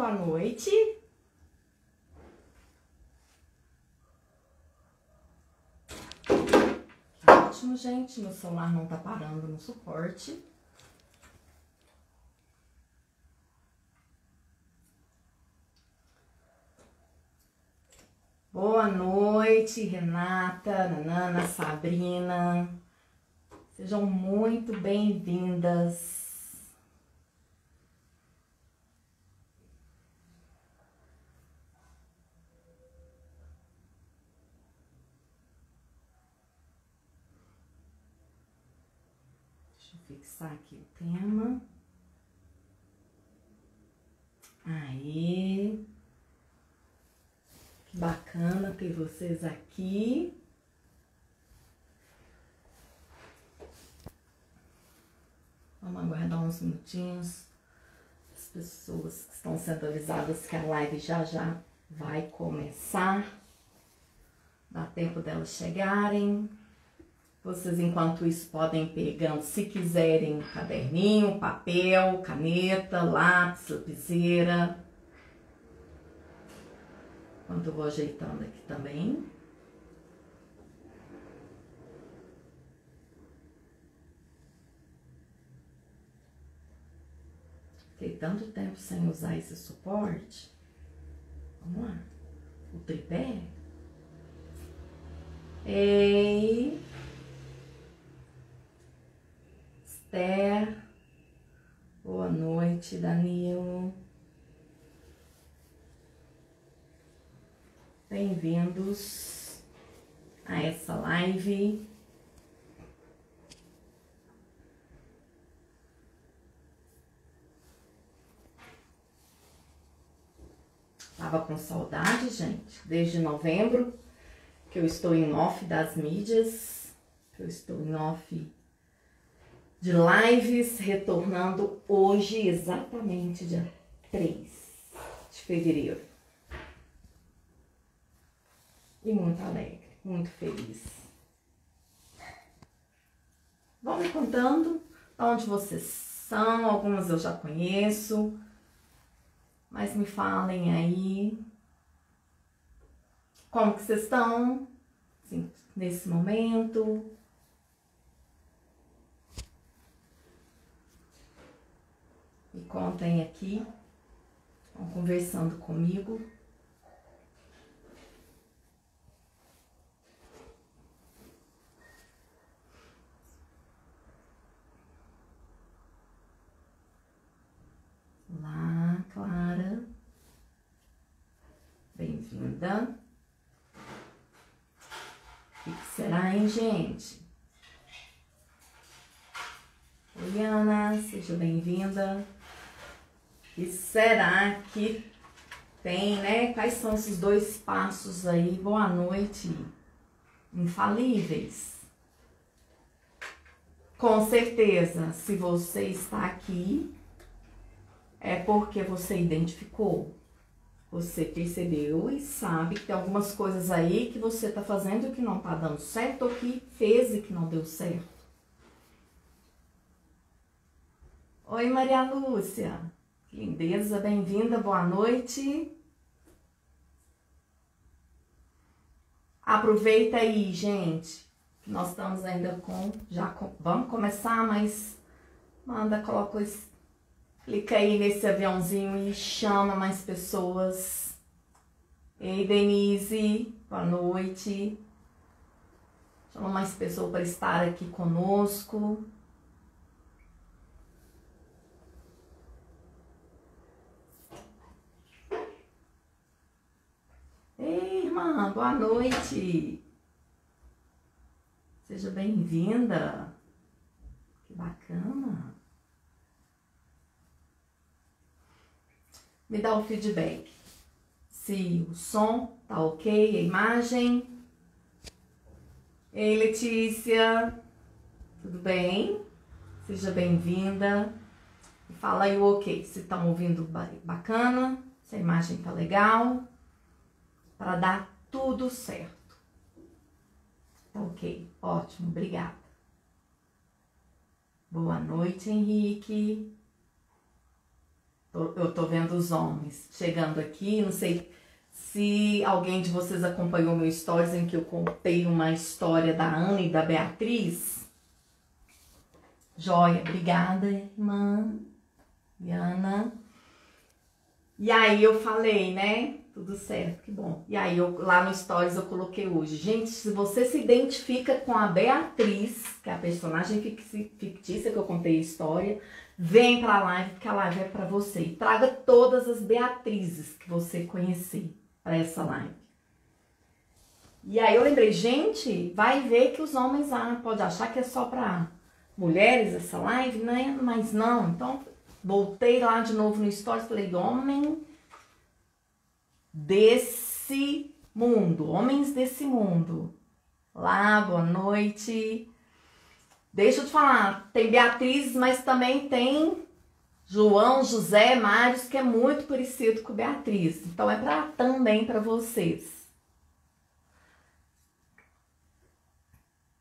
boa noite. Ótimo, gente. Meu celular não tá parando no suporte. Boa noite, Renata, Nanana, Sabrina. Sejam muito bem-vindas. Deixa eu fixar aqui o tema. Aí. Que bacana ter vocês aqui. Vamos aguardar uns minutinhos. As pessoas que estão sendo avisadas que a live já vai começar. Dá tempo delas chegarem. Vocês, enquanto isso, podem ir pegando, se quiserem, caderninho, papel, caneta, lápis, lapiseira. Enquanto eu vou ajeitando aqui também. Fiquei tanto tempo sem usar esse suporte. Vamos lá. O tripé. Ei. Esther. Boa noite, Danilo. Bem-vindos a essa live. Tava com saudade, gente, desde novembro, que eu estou em off das mídias, que eu estou em off de lives, retornando hoje, exatamente dia 3 de fevereiro. E muito alegre, muito feliz. Vão me contando de onde vocês são, algumas eu já conheço. Mas me falem aí, como que vocês estão, assim, nesse momento. Me contem aqui, vão conversando comigo. Olá, Clara. Bem-vinda. O que será, hein, gente? Oi, Ana, seja bem-vinda. O que será que tem, né? Quais são esses 2 passos aí? Boa noite. Infalíveis. Com certeza, se você está aqui, é porque você identificou, você percebeu e sabe que tem algumas coisas aí que você está fazendo que não está dando certo ou que fez e que não deu certo. Oi, Maria Lúcia, que lindeza, bem-vinda, boa noite. Aproveita aí, gente, que nós estamos ainda vamos começar, mas coloca esse. Clica aí nesse aviãozinho e chama mais pessoas. Ei, Denise, boa noite. Chama mais pessoas para estar aqui conosco. Ei, irmã, boa noite. Seja bem-vinda. Que bacana. Me dá o feedback. Se o som tá ok, a imagem. Ei, Letícia. Tudo bem? Seja bem-vinda. Fala aí o ok. Se estão ouvindo bacana, se a imagem tá legal. Para dar tudo certo. Tá ok. Ótimo. Obrigada. Boa noite, Henrique. Eu tô vendo os homens chegando aqui. Não sei se alguém de vocês acompanhou meu stories em que eu contei uma história da Ana e da Beatriz. Joia, obrigada, irmã Diana. E aí eu falei, né? Tudo certo, que bom. E aí lá no stories eu coloquei hoje. Gente, se você se identifica com a Beatriz, que é a personagem fictícia que eu contei a história, vem pra live, porque a live é pra você. E traga todas as Beatrizes que você conhecer para essa live. E aí eu lembrei, gente, vai ver que os homens pode achar que é só para mulheres essa live, né? Mas não. Então voltei lá de novo no stories, falei, homens desse mundo. Olá, boa noite. Deixa eu te falar, tem Beatriz, mas também tem João, José, Mários, que é muito parecido com Beatriz. Então é também para vocês.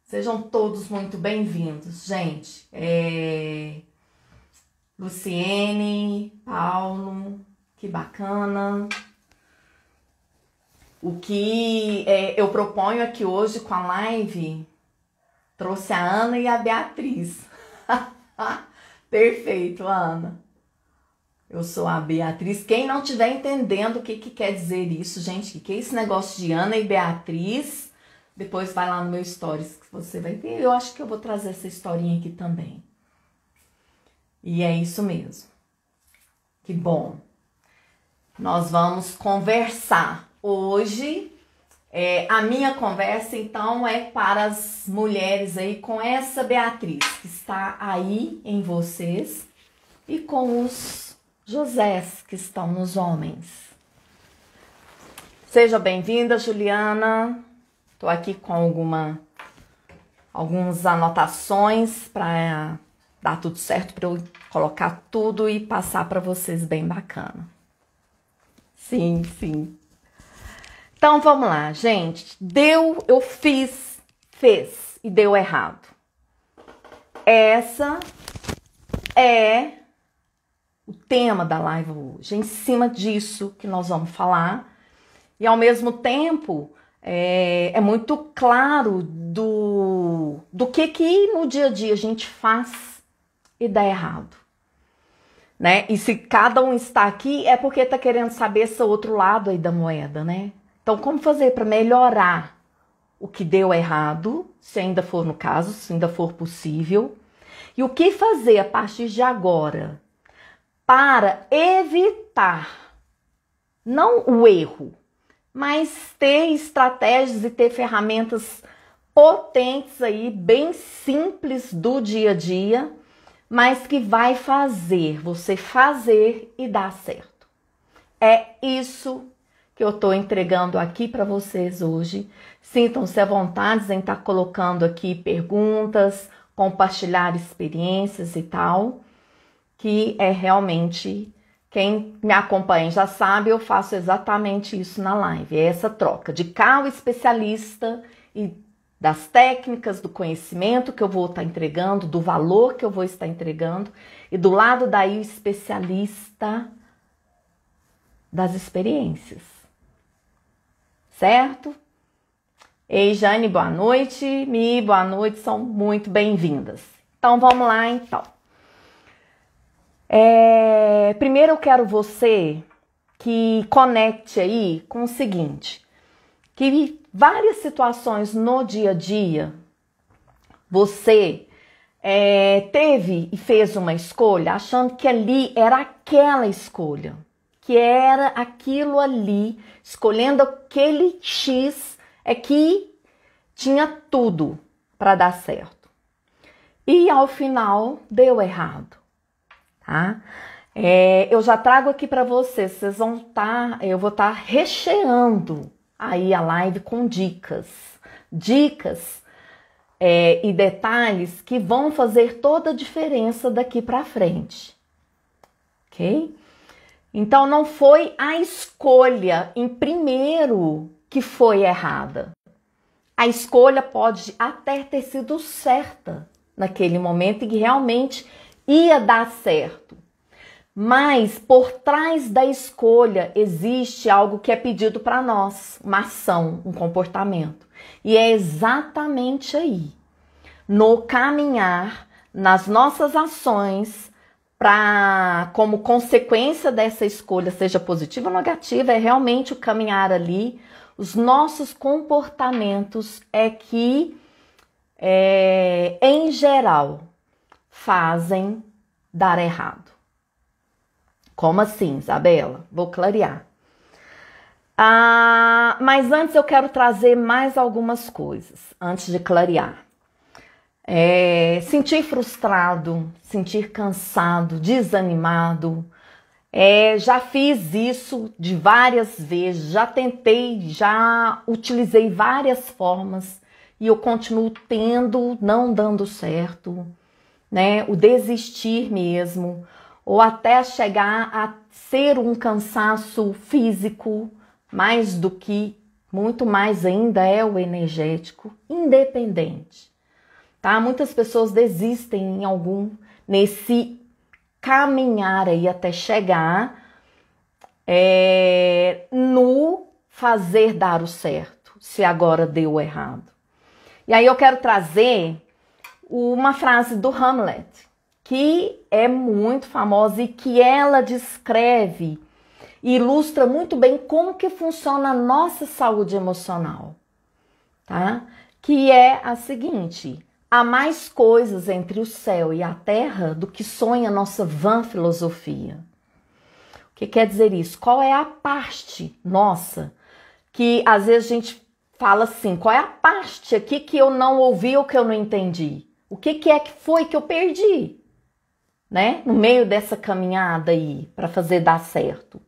Sejam todos muito bem-vindos, gente. Luciene, Paulo, que bacana. O que eu proponho aqui hoje com a live, trouxe a Ana e a Beatriz. Perfeito, Ana. Eu sou a Beatriz. Quem não estiver entendendo o que quer dizer isso, gente, o que é esse negócio de Ana e Beatriz, depois vai lá no meu stories que você vai ter. Eu acho que eu vou trazer essa historinha aqui também. E é isso mesmo. Que bom. Nós vamos conversar. Hoje, a minha conversa, então, é para as mulheres aí com essa Beatriz, que está aí em vocês, e com os Josés, que estão nos homens. Seja bem-vinda, Juliana. Estou aqui com algumas anotações para dar tudo certo, para eu colocar tudo e passar para vocês bem bacana. Sim, sim. Então, vamos lá, gente. Fez e deu errado. Essa é o tema da live hoje. É em cima disso que nós vamos falar. E, ao mesmo tempo, é muito claro do que no dia a dia a gente faz e dá errado. Né? E se cada um está aqui, é porque está querendo saber esse outro lado aí da moeda, né? Então, como fazer para melhorar o que deu errado, se ainda for no caso, se ainda for possível, e o que fazer a partir de agora para evitar, não o erro, mas ter estratégias e ter ferramentas potentes aí, bem simples do dia a dia, mas que vai fazer você fazer e dar certo. É isso que eu estou entregando aqui para vocês hoje. Sintam-se à vontade em estar colocando aqui perguntas, compartilhar experiências e tal, que é realmente, quem me acompanha já sabe, eu faço exatamente isso na live. É essa troca de cá o especialista e das técnicas, do conhecimento que eu vou estar entregando, do valor que eu vou estar entregando, e do lado daí o especialista das experiências. Certo? Ei, Jane, boa noite. Mi, boa noite, são muito bem-vindas. Então, vamos lá, então. Primeiro eu quero você que conecte aí com o seguinte, que várias situações no dia a dia, você teve e fez uma escolha achando que ali era aquela escolha, que era aquilo ali, escolhendo aquele X, que tinha tudo para dar certo. E ao final deu errado, tá? Eu já trago aqui para vocês eu vou estar recheando aí a live com dicas e detalhes que vão fazer toda a diferença daqui para frente, ok? Então não foi a escolha em primeiro que foi errada. A escolha pode até ter sido certa naquele momento e que realmente ia dar certo. Mas por trás da escolha existe algo que é pedido para nós, uma ação, um comportamento. E é exatamente aí, no caminhar, nas nossas ações, como consequência dessa escolha, seja positiva ou negativa, é realmente o caminhar ali, os nossos comportamentos é que, em geral, fazem dar errado. Como assim, Isabela? Vou clarear. Mas antes eu quero trazer mais algumas coisas, antes de clarear. Sentir frustrado, sentir cansado, desanimado. Já fiz isso de várias vezes, já tentei, já utilizei várias formas e eu continuo não dando certo, né? O desistir mesmo, ou até chegar a ser um cansaço físico, muito mais ainda é o energético, independente. Tá? Muitas pessoas desistem nesse caminhar aí até chegar no fazer dar o certo, se agora deu errado. E aí eu quero trazer uma frase do Hamlet, que é muito famosa e que ela descreve e ilustra muito bem como que funciona a nossa saúde emocional, tá? Que é a seguinte: há mais coisas entre o céu e a terra do que sonha a nossa vã filosofia. O que quer dizer isso? Qual é a parte nossa que às vezes a gente fala assim, qual é a parte aqui que eu não ouvi ou que eu não entendi? O que foi que eu perdi, né? No meio dessa caminhada aí, para fazer dar certo.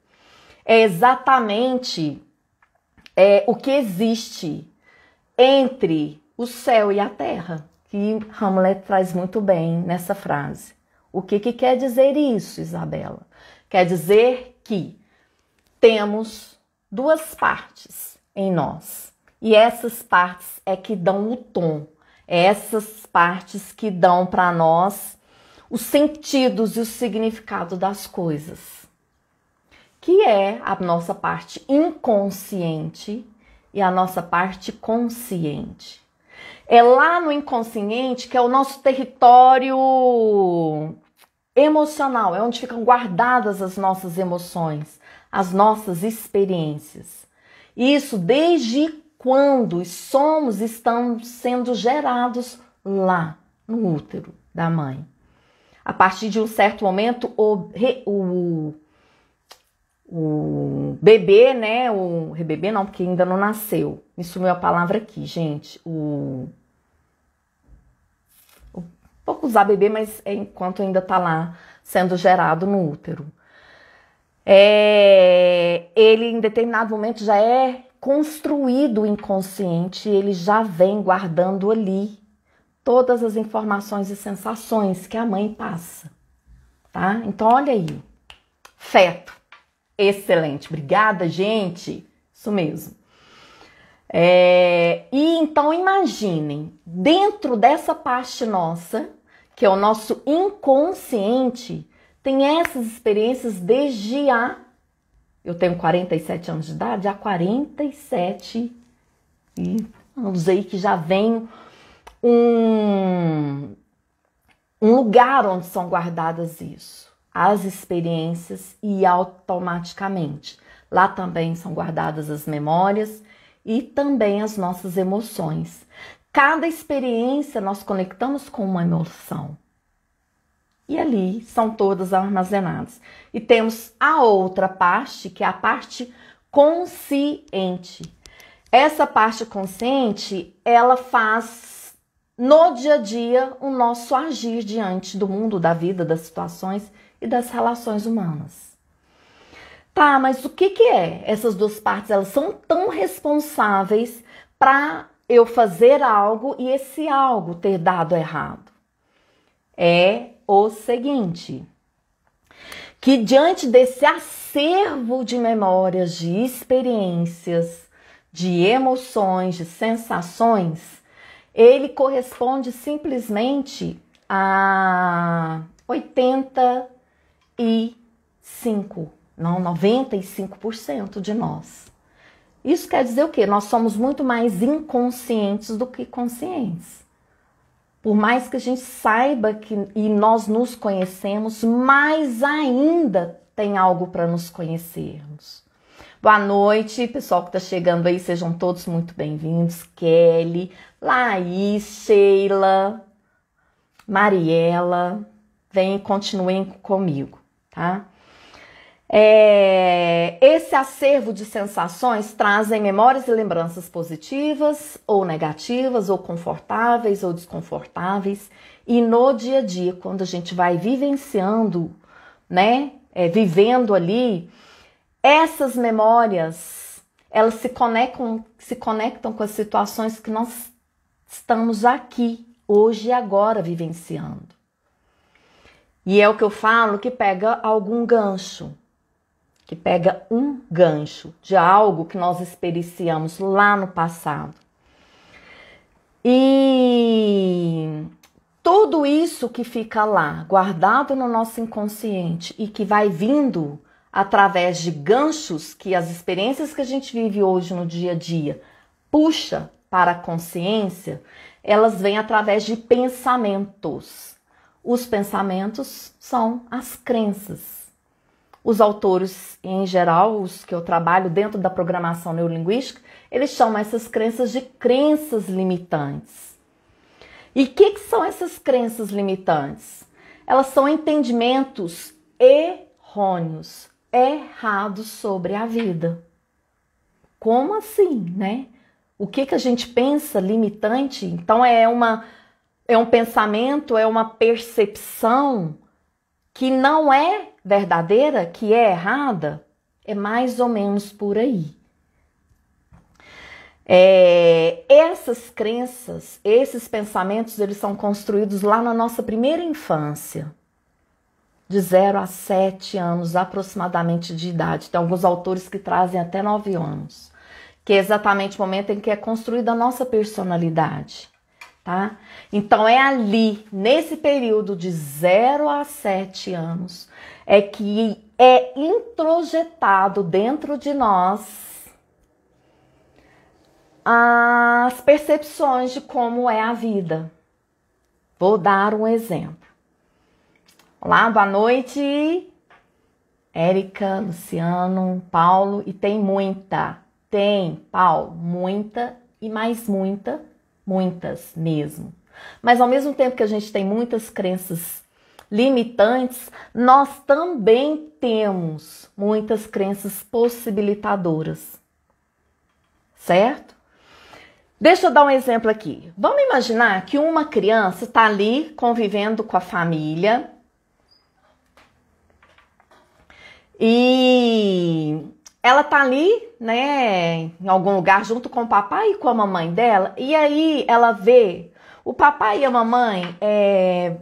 É exatamente o que existe entre o céu e a terra, que Hamlet traz muito bem nessa frase. O que quer dizer isso, Isabela? Quer dizer que temos duas partes em nós. E essas partes é que dão o tom. Essas partes que dão para nós os sentidos e o significado das coisas. Que é a nossa parte inconsciente e a nossa parte consciente. É lá no inconsciente que é o nosso território emocional, é onde ficam guardadas as nossas emoções, as nossas experiências. Isso desde quando estamos sendo gerados lá no útero da mãe. A partir de um certo momento, o bebê, né? O bebê não, porque ainda não nasceu. Me sumiu a palavra aqui, gente. Vou usar bebê, mas enquanto ainda tá lá sendo gerado no útero. Ele em determinado momento já é construído o inconsciente, ele já vem guardando ali todas as informações e sensações que a mãe passa, tá? Então olha aí, feto, excelente, obrigada, gente, isso mesmo. E então imaginem, dentro dessa parte nossa, que é o nosso inconsciente, tem essas experiências desde eu tenho 47 anos de idade, há 47 anos aí que já vem um lugar onde são guardadas as experiências e automaticamente. Lá também são guardadas as memórias e também as nossas emoções. Cada experiência nós conectamos com uma emoção. E ali são todas armazenadas. E temos a outra parte, que é a parte consciente. Essa parte consciente, ela faz no dia a dia o nosso agir diante do mundo, da vida, das situações e das relações humanas. Tá, mas o que é? Essas duas partes, elas são tão responsáveis para eu fazer algo e esse algo ter dado errado. É o seguinte, que diante desse acervo de memórias, de experiências, de emoções, de sensações, ele corresponde simplesmente a 85%. não, 95% de nós. Isso quer dizer o quê? Nós somos muito mais inconscientes do que conscientes. Por mais que a gente saiba e nós nos conhecemos, mais ainda tem algo para nos conhecermos. Boa noite, pessoal que está chegando aí, sejam todos muito bem-vindos. Kelly, Laís, Sheila, Mariela, continuem comigo, tá? Esse acervo de sensações trazem memórias e lembranças positivas ou negativas, ou confortáveis ou desconfortáveis. E no dia a dia, quando a gente vai vivenciando, né, vivendo ali, essas memórias, elas se conectam com as situações que nós estamos aqui, hoje e agora, vivenciando. E é o que eu falo, que pega algum gancho. Que pega um gancho de algo que nós experienciamos lá no passado. E tudo isso que fica lá, guardado no nosso inconsciente e que vai vindo através de ganchos que as experiências que a gente vive hoje no dia a dia puxa para a consciência, elas vêm através de pensamentos. Os pensamentos são as crenças. Os autores, em geral, os que eu trabalho dentro da programação neurolinguística, eles chamam essas crenças de crenças limitantes. E o que são essas crenças limitantes? Elas são entendimentos errôneos, errados sobre a vida. Como assim, né? O que a gente pensa limitante? Então é um pensamento, é uma percepção que não é verdadeira, que é errada, é mais ou menos por aí. Essas crenças, esses pensamentos, eles são construídos lá na nossa primeira infância, de 0 a 7 anos aproximadamente de idade. Tem alguns autores que trazem até 9 anos, que é exatamente o momento em que é construída a nossa personalidade. Tá? Então é ali, nesse período de 0 a 7 anos, é que é introjetado dentro de nós as percepções de como é a vida. Vou dar um exemplo. Olá, boa noite, Érica, Luciano, Paulo, e Paulo, muita e mais muitas mesmo. Mas ao mesmo tempo que a gente tem muitas crenças limitantes, nós também temos muitas crenças possibilitadoras. Certo? Deixa eu dar um exemplo aqui. Vamos imaginar que uma criança está ali convivendo com a família e ela tá ali, né, em algum lugar junto com o papai e com a mamãe dela, e aí ela vê o papai e a mamãe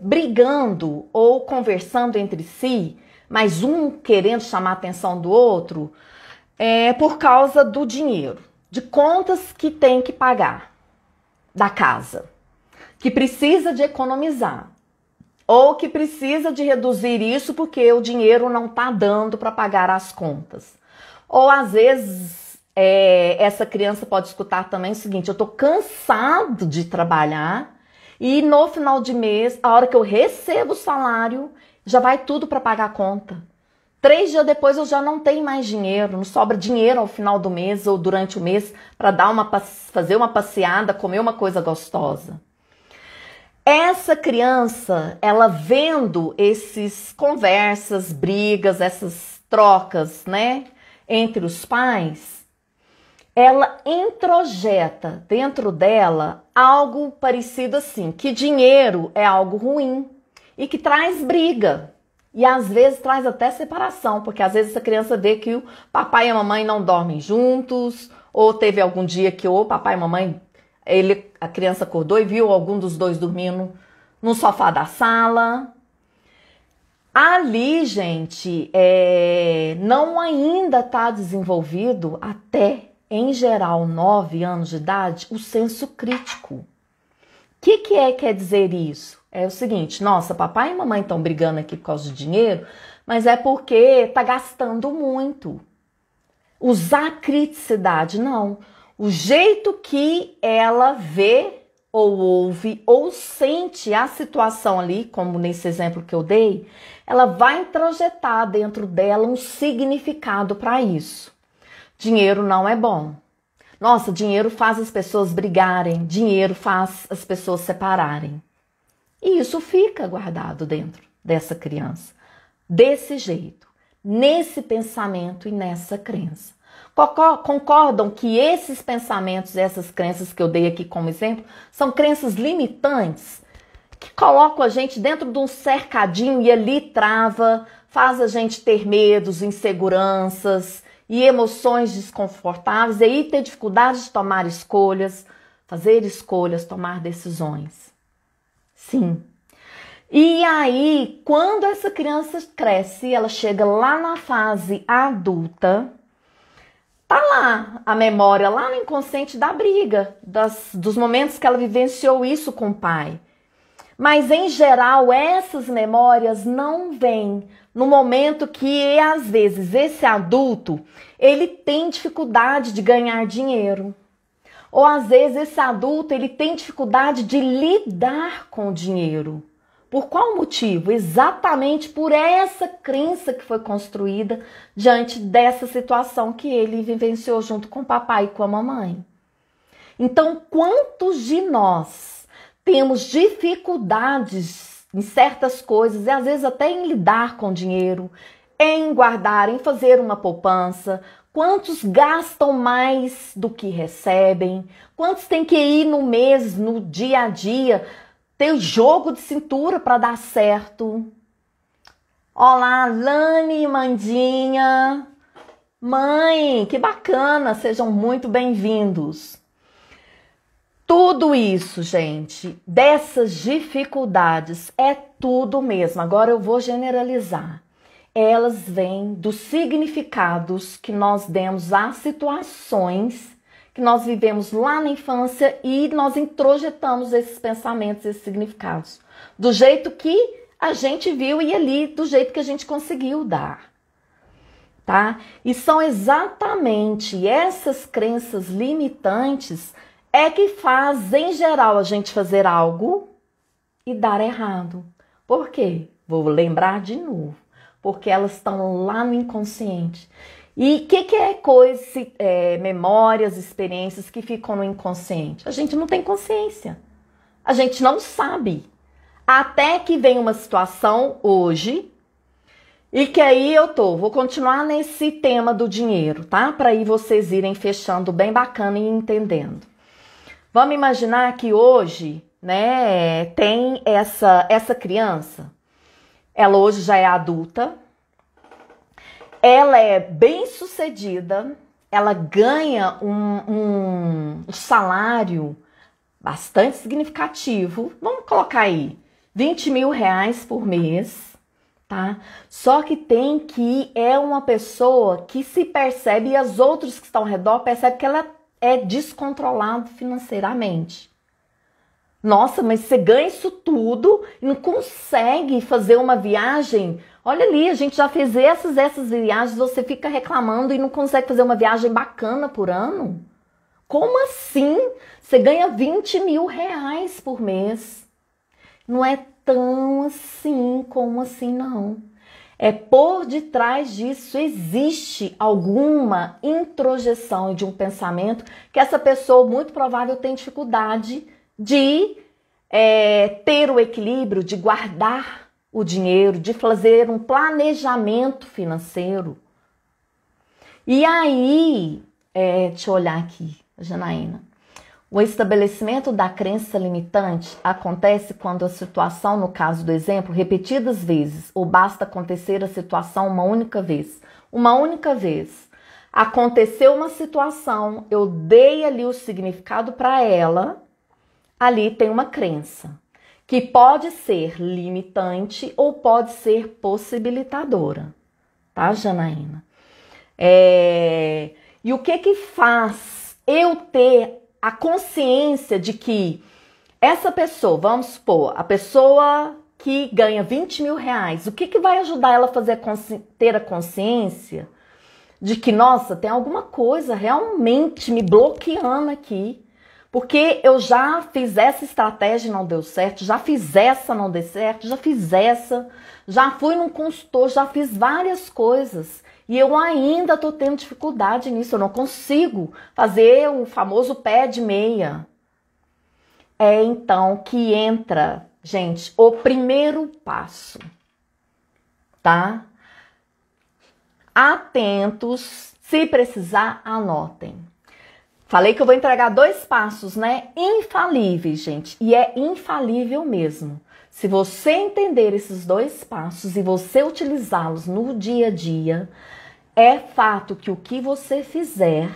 brigando ou conversando entre si, mas um querendo chamar a atenção do outro, por causa do dinheiro, de contas que tem que pagar da casa, que precisa de economizar, ou que precisa de reduzir isso porque o dinheiro não tá dando para pagar as contas. Ou às vezes essa criança pode escutar também o seguinte: eu tô cansado de trabalhar e no final de mês, a hora que eu recebo o salário, já vai tudo para pagar a conta. 3 dias depois eu já não tenho mais dinheiro, não sobra dinheiro ao final do mês ou durante o mês para fazer uma passeada, comer uma coisa gostosa. Essa criança, ela vendo esses conversas, brigas, essas trocas, né, entre os pais, ela introjeta dentro dela algo parecido assim, que dinheiro é algo ruim e que traz briga. E às vezes traz até separação, porque às vezes essa criança vê que o papai e a mamãe não dormem juntos, ou teve algum dia que o papai e a mamãe, a criança acordou e viu algum dos dois dormindo no sofá da sala. Ali, gente, não ainda está desenvolvido, até, em geral, 9 anos de idade, o senso crítico. Quer dizer isso? É o seguinte, nossa, papai e mamãe estão brigando aqui por causa de dinheiro, mas é porque tá gastando muito. Usar criticidade, não. O jeito que ela vê ou ouve ou sente a situação ali, como nesse exemplo que eu dei, ela vai introjetar dentro dela um significado para isso. Dinheiro não é bom. Nossa, dinheiro faz as pessoas brigarem, dinheiro faz as pessoas separarem. E isso fica guardado dentro dessa criança, desse jeito, nesse pensamento e nessa crença. Concordam que esses pensamentos, essas crenças que eu dei aqui como exemplo, são crenças limitantes, que colocam a gente dentro de um cercadinho e ali trava, faz a gente ter medos, inseguranças e emoções desconfortáveis, e aí ter dificuldade de tomar escolhas, fazer escolhas, tomar decisões. Sim. E aí, quando essa criança cresce, ela chega lá na fase adulta, tá lá a memória, lá no inconsciente da briga, dos momentos que ela vivenciou isso com o pai. Mas, em geral, essas memórias não vêm no momento que, às vezes, esse adulto, ele tem dificuldade de ganhar dinheiro. Ou, às vezes, esse adulto, ele tem dificuldade de lidar com o dinheiro. Por qual motivo? Exatamente por essa crença que foi construída diante dessa situação que ele vivenciou junto com o papai e com a mamãe. Então, quantos de nós temos dificuldades em certas coisas, e às vezes até em lidar com dinheiro, em guardar, em fazer uma poupança? Quantos gastam mais do que recebem? Quantos têm que ir no mês, no dia a dia, ter jogo de cintura para dar certo? Olá, Lani, Mandinha. Mãe, que bacana, sejam muito bem-vindos. Tudo isso, gente, dessas dificuldades, é tudo mesmo. Agora eu vou generalizar. Elas vêm dos significados que nós demos às situações que nós vivemos lá na infância e nós introjetamos esses pensamentos, esses significados, do jeito que a gente viu e ali do jeito que a gente conseguiu dar, tá? E são exatamente essas crenças limitantes que faz, em geral, a gente fazer algo e dar errado. Por quê? Vou lembrar de novo. Porque elas estão lá no inconsciente. E o que é coisa, memórias, experiências que ficam no inconsciente? A gente não tem consciência. A gente não sabe. Até que vem uma situação hoje e que aí vou continuar nesse tema do dinheiro, tá? Para aí vocês irem fechando bem bacana e entendendo. Vamos imaginar que hoje, né, tem essa criança. Ela hoje já é adulta, ela é bem sucedida, ela ganha um salário bastante significativo, vamos colocar aí, 20 mil reais por mês, tá? Só que é uma pessoa que se percebe, e as outras que estão ao redor percebem que ela é descontrolada financeiramente. Nossa, mas você ganha isso tudo e não consegue fazer uma viagem? Olha ali, a gente já fez essas viagens, você fica reclamando e não consegue fazer uma viagem bacana por ano? Como assim? Você ganha 20 mil reais por mês. Não é tão assim, como assim não. É por detrás disso existe alguma introjeção de um pensamento que essa pessoa, muito provável, tem dificuldade de ter o equilíbrio, de guardar o dinheiro, de fazer um planejamento financeiro. E aí, deixa eu olhar aqui, Janaína. O estabelecimento da crença limitante acontece quando a situação, no caso do exemplo, repetidas vezes, ou basta acontecer a situação uma única vez. Uma única vez. Aconteceu uma situação, eu dei ali o significado para ela, ali tem uma crença, que pode ser limitante ou pode ser possibilitadora, tá, Janaína? E o que faz eu ter a consciência de que Essa pessoa, vamos supor, a pessoa que ganha 20 mil reais, o que vai ajudar ela a ter a consciência de que, nossa, tem alguma coisa realmente me bloqueando aqui? Porque eu já fiz essa estratégia e não deu certo, já fiz essa, não deu certo, já fiz essa, já fui num consultor, já fiz várias coisas. E eu ainda tô tendo dificuldade nisso, eu não consigo fazer o famoso pé de meia. É então que entra, gente, o primeiro passo, tá? Atentos, se precisar, anotem. Falei que eu vou entregar 2 passos, né? Infalíveis, gente. E é infalível mesmo. Se você entender esses 2 passos e você utilizá-los no dia a dia, é fato que o que você fizer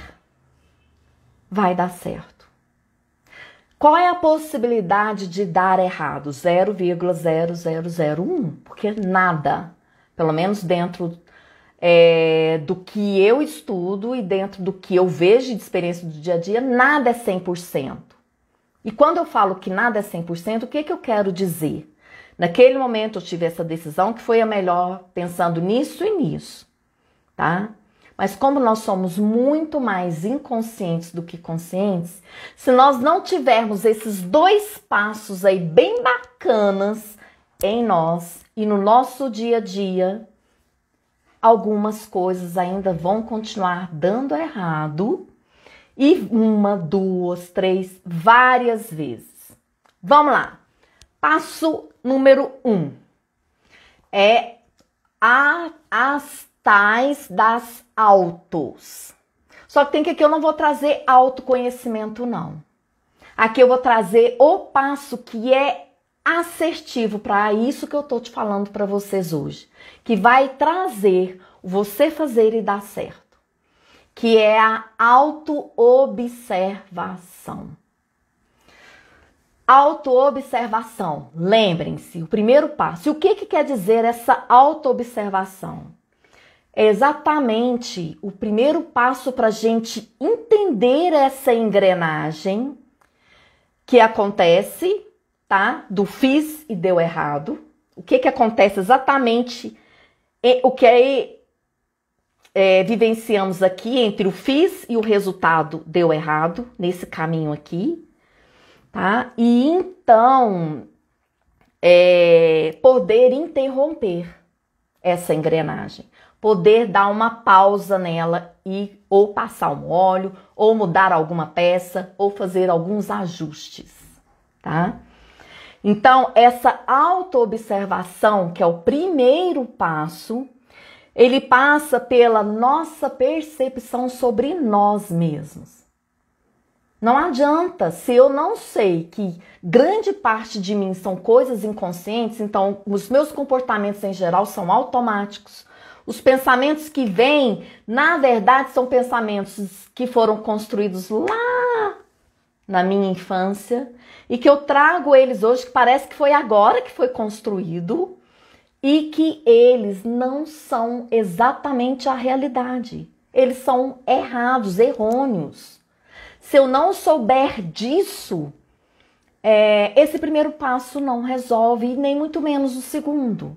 vai dar certo. Qual é a possibilidade de dar errado? 0,0001. Porque nada, pelo menos dentro do que eu estudo e dentro do que eu vejo de experiência do dia a dia, nada é 100%. E quando eu falo que nada é 100%, o que eu quero dizer? Naquele momento eu tive essa decisão que foi a melhor, pensando nisso e nisso, tá? Mas como nós somos muito mais inconscientes do que conscientes, se nós não tivermos esses 2 passos aí bem bacanas em nós e no nosso dia a dia, algumas coisas ainda vão continuar dando errado e 1, 2, 3, várias vezes. Vamos lá. Passo número 1 é as tais das autos. Só que tem que aqui eu não vou trazer autoconhecimento, não. Aqui eu vou trazer o passo que é assertivo para isso que eu tô te falando para vocês hoje, que vai trazer você fazer e dar certo, que é a autoobservação. Autoobservação, lembrem-se, o primeiro passo. E o que quer dizer essa autoobservação? É exatamente o primeiro passo para a gente entender essa engrenagem que acontece, tá? Do fiz e deu errado. O que acontece exatamente, o que vivenciamos aqui entre o fiz e o resultado deu errado, nesse caminho aqui, tá? E então, poder interromper essa engrenagem, poder dar uma pausa nela e ou passar um óleo, ou mudar alguma peça, ou fazer alguns ajustes, tá? Então, essa autoobservação, que é o primeiro passo, ele passa pela nossa percepção sobre nós mesmos. Não adianta, se eu não sei que grande parte de mim são coisas inconscientes, então os meus comportamentos em geral são automáticos. Os pensamentos que vêm, na verdade, são pensamentos que foram construídos lá na minha infância e que eu trago eles hoje, que parece que foi agora que foi construído e que eles não são exatamente a realidade. Eles são errados, errôneos. Se eu não souber disso, esse primeiro passo não resolve, e nem muito menos o segundo.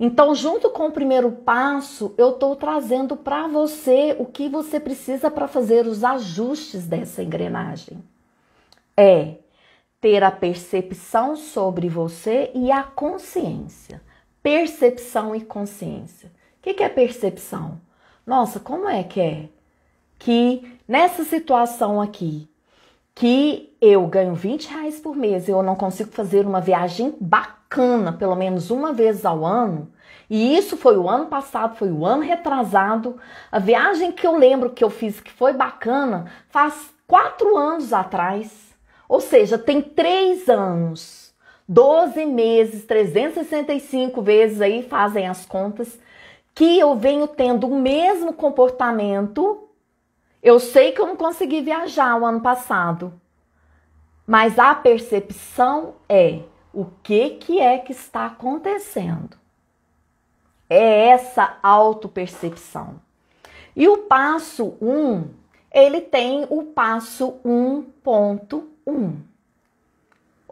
Então, junto com o primeiro passo, eu estou trazendo para você o que você precisa para fazer os ajustes dessa engrenagem. É ter a percepção sobre você e a consciência. Percepção e consciência. O que é percepção? Nossa, como é? Que nessa situação aqui, que eu ganho 20 reais por mês e eu não consigo fazer uma viagem bacana, pelo menos uma vez ao ano, e isso foi o ano passado, foi o ano retrasado, a viagem que eu lembro que eu fiz que foi bacana, faz 4 anos atrás, ou seja, tem 3 anos, 12 meses, 365 vezes aí, fazem as contas, que eu venho tendo o mesmo comportamento. Eu sei que eu não consegui viajar o ano passado, mas a percepção é o que é que está acontecendo. É essa autopercepção. E o passo 1, ele tem o passo 1.1.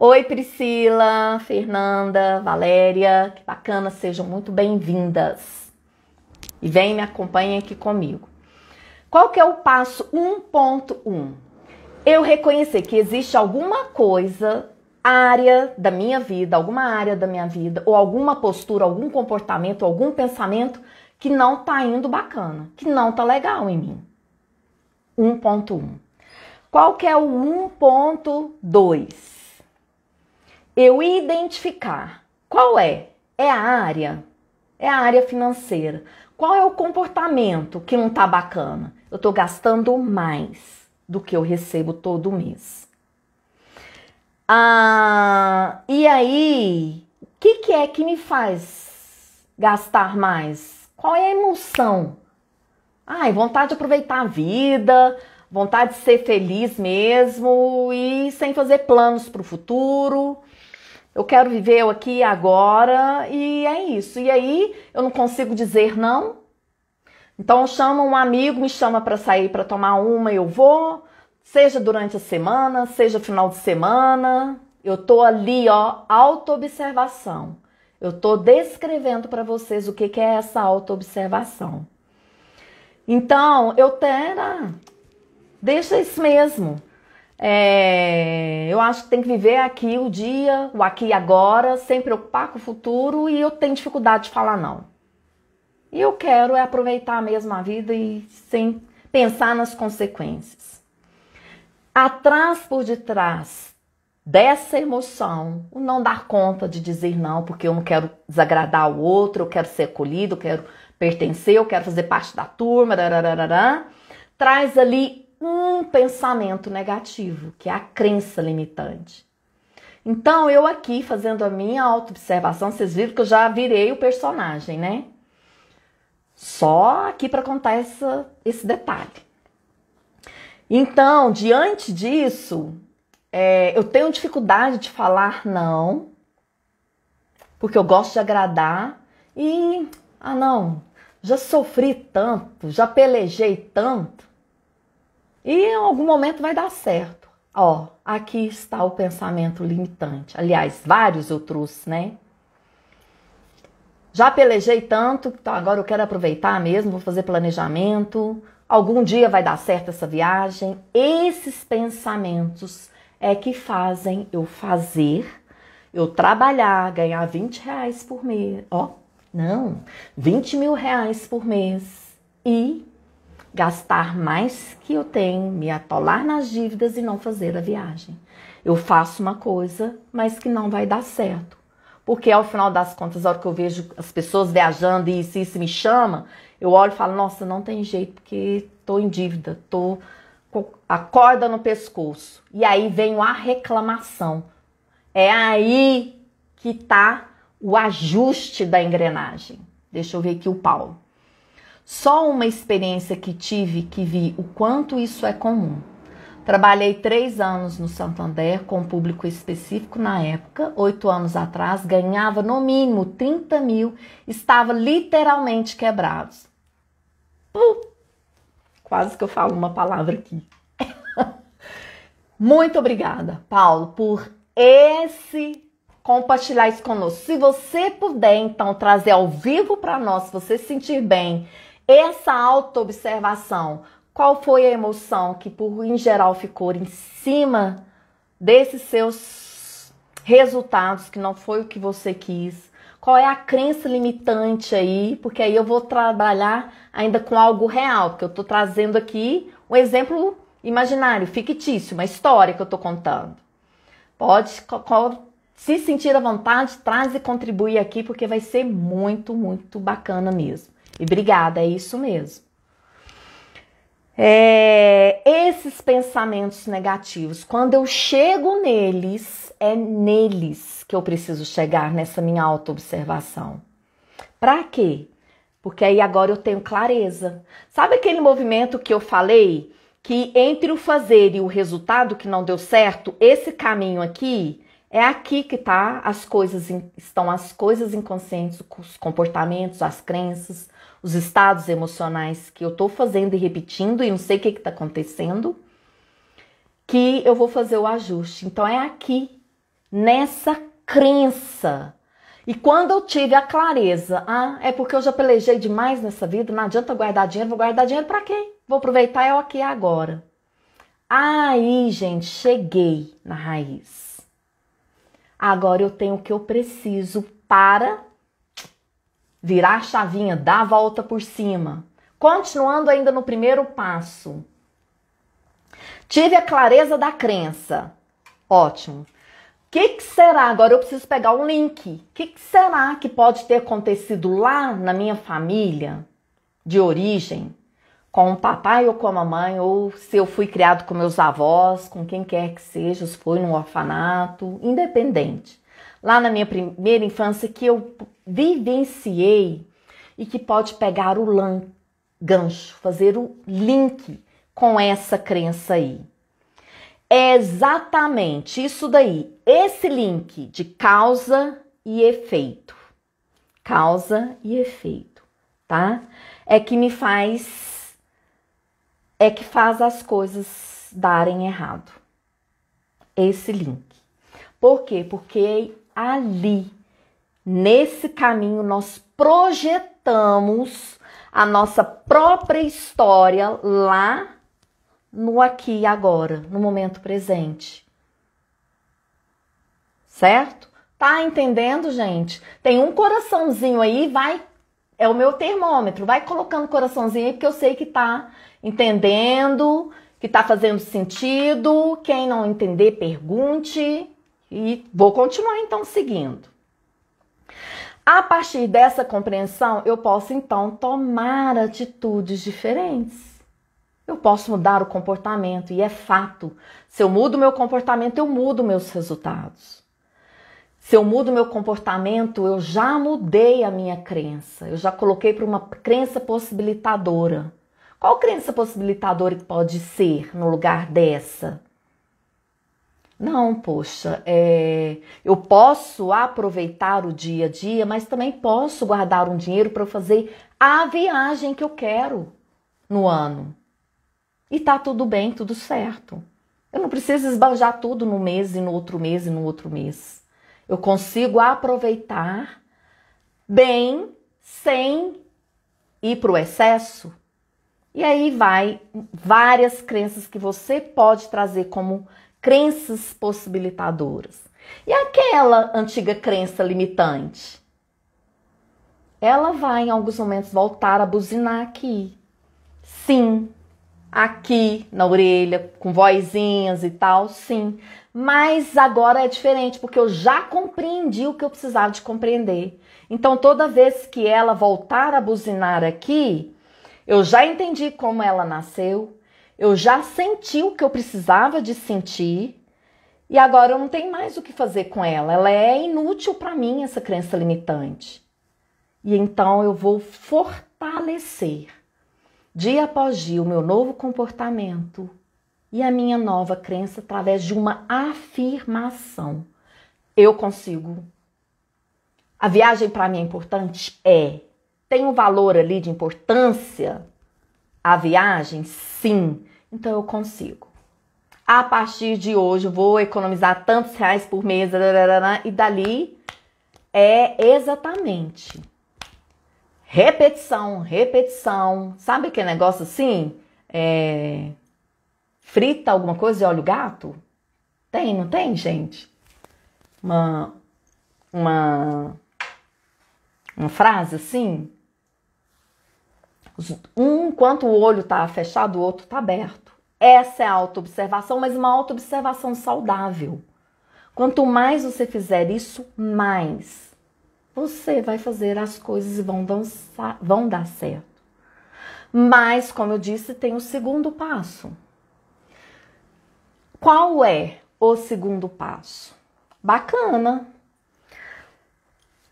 Oi, Priscila, Fernanda, Valéria, que bacana, sejam muito bem-vindas. E vem, me acompanhem aqui comigo. Qual que é o passo 1.1? Eu reconhecer que existe alguma coisa, área da minha vida, alguma área da minha vida, ou alguma postura, algum comportamento, algum pensamento que não tá indo bacana, que não tá legal em mim. 1.1. Qual que é o 1.2? Eu identificar qual é a área, é a área financeira. Qual é o comportamento que não tá bacana? Eu tô gastando mais do que eu recebo todo mês. E aí, o que é que me faz gastar mais? Qual é a emoção? Vontade de aproveitar a vida, vontade de ser feliz mesmo e sem fazer planos para o futuro. Eu quero viver o aqui e agora e é isso. E aí eu não consigo dizer não. Então chama um amigo, me chama para sair para tomar uma, eu vou. Seja durante a semana, seja final de semana. Eu tô ali, ó, autoobservação. Eu tô descrevendo para vocês o que é essa autoobservação. Então, deixa isso mesmo. Eu acho que tem que viver aqui o dia, o aqui e agora, sem preocupar com o futuro, e eu tenho dificuldade de falar não. E eu quero aproveitar mesmo a vida e sem pensar nas consequências. Por detrás dessa emoção, o não dar conta de dizer não, porque eu não quero desagradar o outro, eu quero ser acolhido, eu quero pertencer, eu quero fazer parte da turma, traz ali um pensamento negativo, que é a crença limitante. Então, eu aqui fazendo a minha autoobservação, vocês viram que eu já virei o personagem, né? Só aqui para contar esse detalhe. Então, diante disso, eu tenho dificuldade de falar não, porque eu gosto de agradar e, já sofri tanto, já pelejei tanto, e em algum momento vai dar certo. Ó, aqui está o pensamento limitante. Aliás, vários eu trouxe, né? Já pelejei tanto, então agora eu quero aproveitar mesmo, vou fazer planejamento. Algum dia vai dar certo essa viagem. Esses pensamentos é que fazem eu trabalhar, ganhar 20 reais por mês. 20 mil reais por mês e gastar mais que eu tenho, me atolar nas dívidas e não fazer a viagem. Eu faço uma coisa, mas que não vai dar certo. Porque ao final das contas, a hora que eu vejo as pessoas viajando e isso me chama, eu olho e falo, nossa, não tem jeito, porque tô em dívida, tô com a corda no pescoço. E aí vem a reclamação. É aí que tá o ajuste da engrenagem. Deixa eu ver aqui o Paulo. Só uma experiência que tive que vi o quanto isso é comum. Trabalhei 3 anos no Santander com público específico na época, 8 anos atrás, ganhava no mínimo 30 mil, estava literalmente quebrado. Quase que eu falo uma palavra aqui. Muito obrigada, Paulo, por compartilhar isso conosco. Se você puder, então, trazer ao vivo para nós, se você se sentir bem, essa autoobservação, qual foi a emoção que, em geral, ficou em cima desses seus resultados, que não foi o que você quis? Qual é a crença limitante aí? Porque aí eu vou trabalhar ainda com algo real, porque eu estou trazendo aqui um exemplo imaginário, fictício, uma história que eu estou contando. Pode se sentir à vontade, traz e contribui aqui, porque vai ser muito, muito bacana mesmo. E obrigada, é isso mesmo. Esses pensamentos negativos, quando eu chego neles, é neles que eu preciso chegar nessa minha autoobservação. Pra quê? Porque aí agora eu tenho clareza. Sabe aquele movimento que eu falei? Que entre o fazer e o resultado que não deu certo, esse caminho aqui, é aqui que estão as coisas inconscientes, os comportamentos, as crenças, os estados emocionais que eu tô fazendo e repetindo e não sei o que tá acontecendo, que eu vou fazer o ajuste. Então é aqui nessa crença. E quando eu tive a clareza, é porque eu já pelejei demais nessa vida, não adianta guardar dinheiro, vou guardar dinheiro pra quê? Vou aproveitar eu aqui e agora. Aí, gente, cheguei na raiz. Agora eu tenho o que eu preciso para virar a chavinha, dar a volta por cima. Continuando ainda no primeiro passo. Tive a clareza da crença. Ótimo. O que será? Agora eu preciso pegar um link. O que será que pode ter acontecido lá na minha família de origem? Com o papai ou com a mamãe, ou se eu fui criado com meus avós, com quem quer que seja, se foi num orfanato, independente. Lá na minha primeira infância que eu vivenciei e que pode pegar o gancho, fazer o link com essa crença aí. É exatamente isso daí, esse link de causa e efeito. Causa e efeito, tá? É que faz as coisas darem errado. Esse link. Por quê? Porque ali, nesse caminho, nós projetamos a nossa própria história lá no aqui e agora, no momento presente. Certo? Tá entendendo, gente? Tem um coraçãozinho aí, é o meu termômetro, vai colocando coraçãozinho aí, porque eu sei que tá entendendo, que tá fazendo sentido. Quem não entender, pergunte. E vou continuar então seguindo. A partir dessa compreensão, eu posso então tomar atitudes diferentes. Eu posso mudar o comportamento, e é fato. Se eu mudo o meu comportamento, eu mudo meus resultados. Se eu mudo o meu comportamento, eu já mudei a minha crença. Eu já coloquei para uma crença possibilitadora. Qual crença possibilitadora que pode ser no lugar dessa? Não, poxa, eu posso aproveitar o dia a dia, mas também posso guardar um dinheiro para fazer a viagem que eu quero no ano. E tá tudo bem, tudo certo. Eu não preciso esbanjar tudo no mês e no outro mês e no outro mês. Eu consigo aproveitar bem sem ir para o excesso. E aí vai várias crenças que você pode trazer como crenças possibilitadoras. E aquela antiga crença limitante? Ela vai em alguns momentos voltar a buzinar aqui. Sim, aqui na orelha, com vozinhas e tal, sim. Mas agora é diferente, porque eu já compreendi o que eu precisava de compreender. Então, toda vez que ela voltar a buzinar aqui, eu já entendi como ela nasceu, eu já senti o que eu precisava de sentir, e agora eu não tenho mais o que fazer com ela. Ela é inútil para mim, essa crença limitante. E então eu vou fortalecer, dia após dia, o meu novo comportamento e a minha nova crença através de uma afirmação. Eu consigo. A viagem para mim é importante? É. Tem um valor ali de importância a viagem? Sim. Então eu consigo. A partir de hoje eu vou economizar tantos reais por mês e dali é exatamente repetição, repetição. Sabe aquele negócio assim? Frita alguma coisa e olha o gato? Tem, não tem, gente? Uma frase assim? Enquanto o olho tá fechado, o outro tá aberto. Essa é a autoobservação, mas uma autoobservação saudável. Quanto mais você fizer isso, mais você vai fazer as coisas e vão dar certo. Mas, como eu disse, tem o segundo passo. Qual é o segundo passo? Bacana.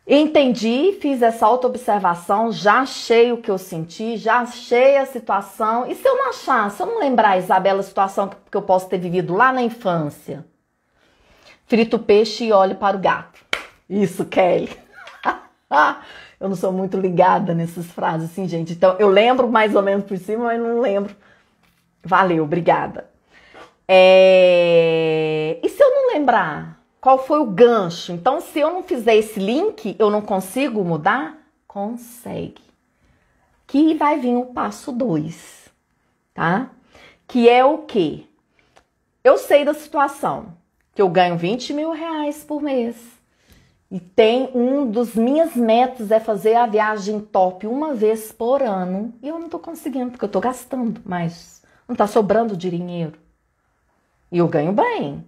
Entendi, fiz essa autoobservação, já achei o que eu senti, já achei a situação. E se eu não achar, se eu não lembrar, Isabela, a situação que eu posso ter vivido lá na infância? Frito o peixe e olho para o gato. Isso, Kelly. Eu não sou muito ligada nessas frases assim, gente. Então, eu lembro mais ou menos por cima, mas não lembro. Valeu, obrigada. E se eu não lembrar? Qual foi o gancho? Então, se eu não fizer esse link, eu não consigo mudar? Consegue. Que vai vir o passo 2, tá? Que é o quê? Eu sei da situação, que eu ganho 20 mil reais por mês. E tem um dos minhas metas é fazer a viagem top uma vez por ano. E eu não tô conseguindo, porque eu tô gastando, mas não tá sobrando dinheiro. E eu ganho bem.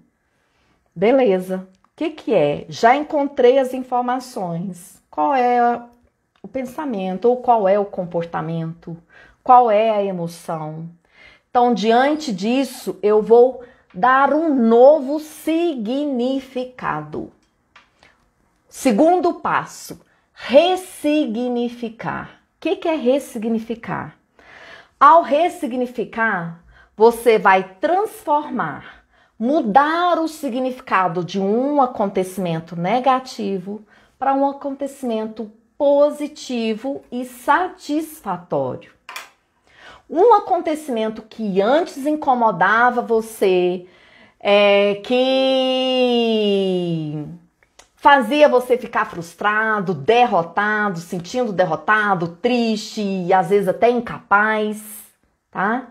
Beleza. O que que é? Já encontrei as informações. Qual é o pensamento ou qual é o comportamento? Qual é a emoção? Então, diante disso, eu vou dar um novo significado. Segundo passo, ressignificar. O que é ressignificar? Ao ressignificar, você vai transformar, mudar o significado de um acontecimento negativo para um acontecimento positivo e satisfatório. Um acontecimento que antes incomodava você, que fazia você ficar frustrado, derrotado, sentindo derrotado, triste e às vezes até incapaz, tá?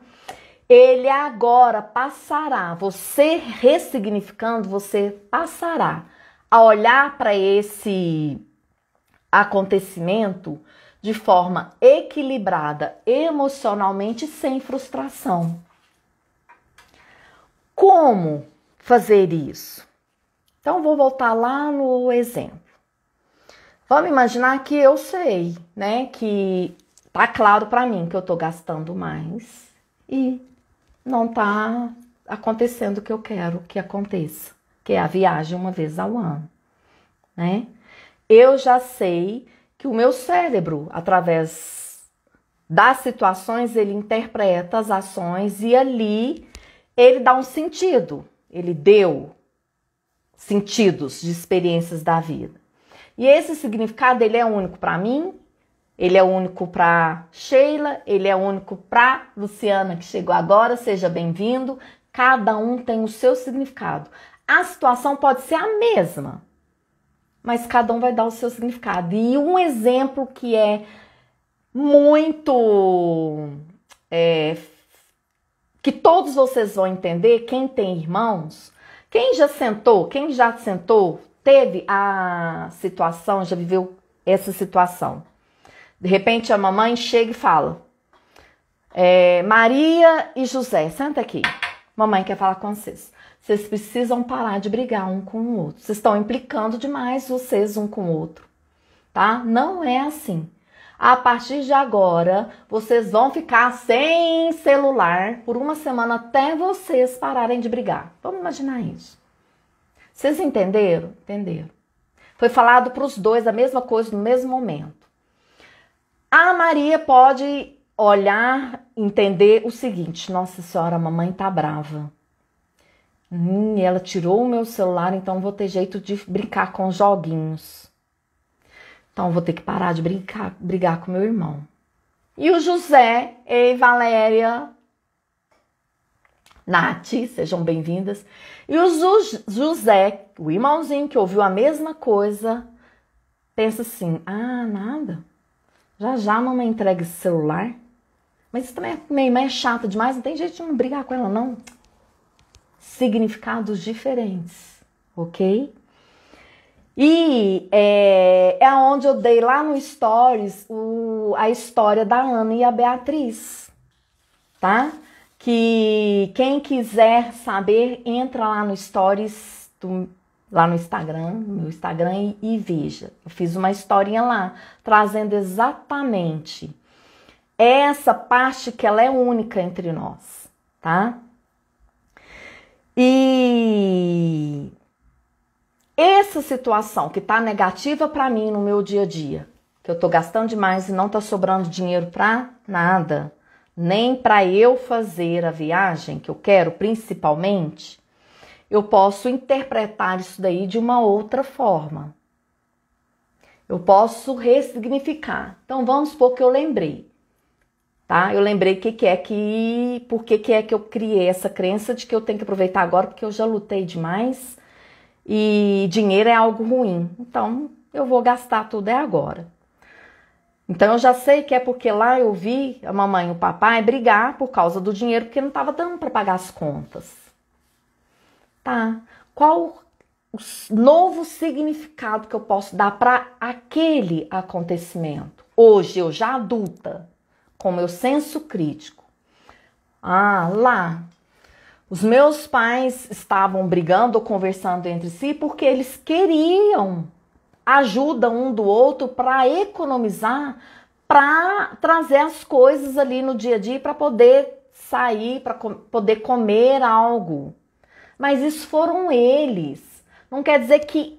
Ele agora passará, você ressignificando, você passará a olhar para esse acontecimento de forma equilibrada, emocionalmente, sem frustração. Como fazer isso? Então, vou voltar lá no exemplo. Vamos imaginar que eu sei, né, que tá claro para mim que eu tô gastando mais e não tá acontecendo o que eu quero que aconteça, que é a viagem uma vez ao ano, né? Eu já sei que o meu cérebro, através das situações, ele interpreta as ações e ali ele dá um sentido, ele deu sentidos de experiências da vida. E esse significado, ele é único para mim, ele é único para Sheila, ele é único para Luciana, que chegou agora, seja bem-vindo. Cada um tem o seu significado. A situação pode ser a mesma, mas cada um vai dar o seu significado. E um exemplo que é muito... que todos vocês vão entender, quem tem irmãos, quem já sentou, teve a situação, já viveu essa situação. De repente a mamãe chega e fala, Maria e José, senta aqui, mamãe quer falar com vocês. Vocês precisam parar de brigar um com o outro. Vocês estão implicando demais vocês um com o outro, tá? Não é assim. A partir de agora, vocês vão ficar sem celular por uma semana até vocês pararem de brigar. Vamos imaginar isso. Vocês entenderam? Entenderam. Foi falado para os dois a mesma coisa no mesmo momento. A Maria pode olhar, entender o seguinte, nossa senhora, a mamãe tá brava. Ela tirou o meu celular, então vou ter jeito de brincar com os joguinhos. Então vou ter que parar de brigar com meu irmão. E o José e Valéria, Nath, sejam bem-vindas. E o José, o irmãozinho que ouviu a mesma coisa, pensa assim, nada. Já a mamãe entrega esse celular. Mas isso também é chata demais, não tem jeito de não brigar com ela, não. Significados diferentes, ok? E é onde eu dei lá no Stories a história da Ana e a Beatriz, tá? Que quem quiser saber, entra lá no Stories, lá no Instagram, no meu Instagram e veja. Eu fiz uma historinha lá, trazendo exatamente essa parte que ela é única entre nós, tá? E essa situação que tá negativa para mim no meu dia a dia, que eu tô gastando demais e não tá sobrando dinheiro para nada, nem para eu fazer a viagem que eu quero, principalmente, eu posso interpretar isso daí de uma outra forma. Eu posso ressignificar. Então vamos supor que eu lembrei, tá? Eu lembrei por que é que eu criei essa crença de que eu tenho que aproveitar agora porque eu já lutei demais e dinheiro é algo ruim. Então, eu vou gastar tudo agora. Então, eu já sei que é porque lá eu vi a mamãe e o papai brigar por causa do dinheiro, porque não estava dando para pagar as contas. Tá? Qual o novo significado que eu posso dar para aquele acontecimento? Hoje, eu já adulta, com meu senso crítico. Lá, os meus pais estavam brigando ou conversando entre si porque eles queriam ajuda um do outro para economizar, para trazer as coisas ali no dia a dia para poder sair, para poder comer algo. Mas isso foram eles. Não quer dizer que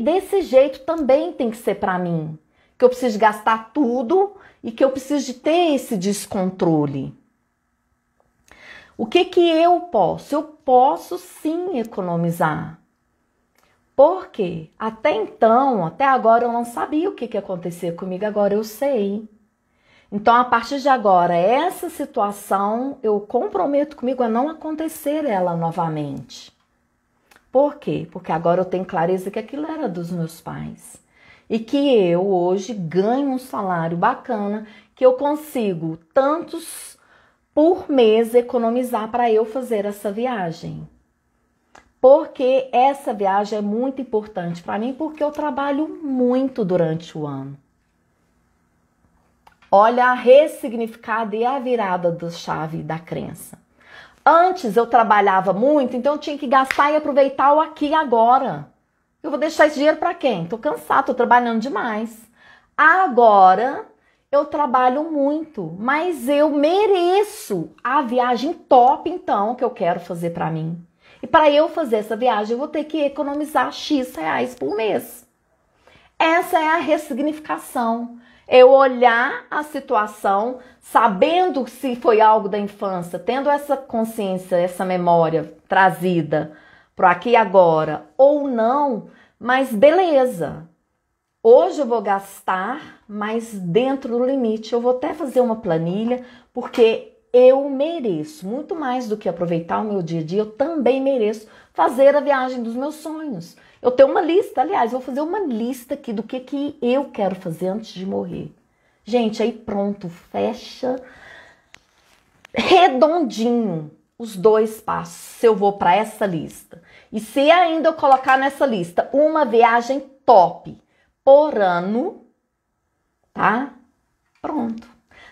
desse jeito também tem que ser para mim. Que eu preciso gastar tudo e que eu preciso de ter esse descontrole. O que eu posso? Eu posso sim economizar. Por quê? Até então, até agora eu não sabia o que ia acontecer comigo, agora eu sei. Então, a partir de agora, essa situação, eu comprometo comigo a não acontecer ela novamente. Por quê? Porque agora eu tenho clareza que aquilo era dos meus pais. E que eu hoje ganho um salário bacana, que eu consigo tantos por mês economizar para eu fazer essa viagem. Porque essa viagem é muito importante para mim, porque eu trabalho muito durante o ano. Olha a ressignificada e a virada da chave da crença. Antes eu trabalhava muito, então eu tinha que gastar e aproveitar o aqui e agora. Eu vou deixar esse dinheiro para quem? Tô cansado, tô trabalhando demais. Agora eu trabalho muito, mas eu mereço a viagem top então que eu quero fazer para mim. E para eu fazer essa viagem, eu vou ter que economizar X reais por mês. Essa é a ressignificação. Eu olhar a situação, sabendo se foi algo da infância, tendo essa consciência, essa memória trazida para aqui e agora, ou não, mas beleza. Hoje eu vou gastar, mas dentro do limite. Eu vou até fazer uma planilha, porque eu mereço, muito mais do que aproveitar o meu dia a dia, eu também mereço fazer a viagem dos meus sonhos. Eu tenho uma lista, aliás, vou fazer uma lista aqui do que eu quero fazer antes de morrer. Gente, aí pronto, fecha redondinho os 2 passos, se eu vou para essa lista. E se ainda eu colocar nessa lista uma viagem top por ano, tá? Pronto.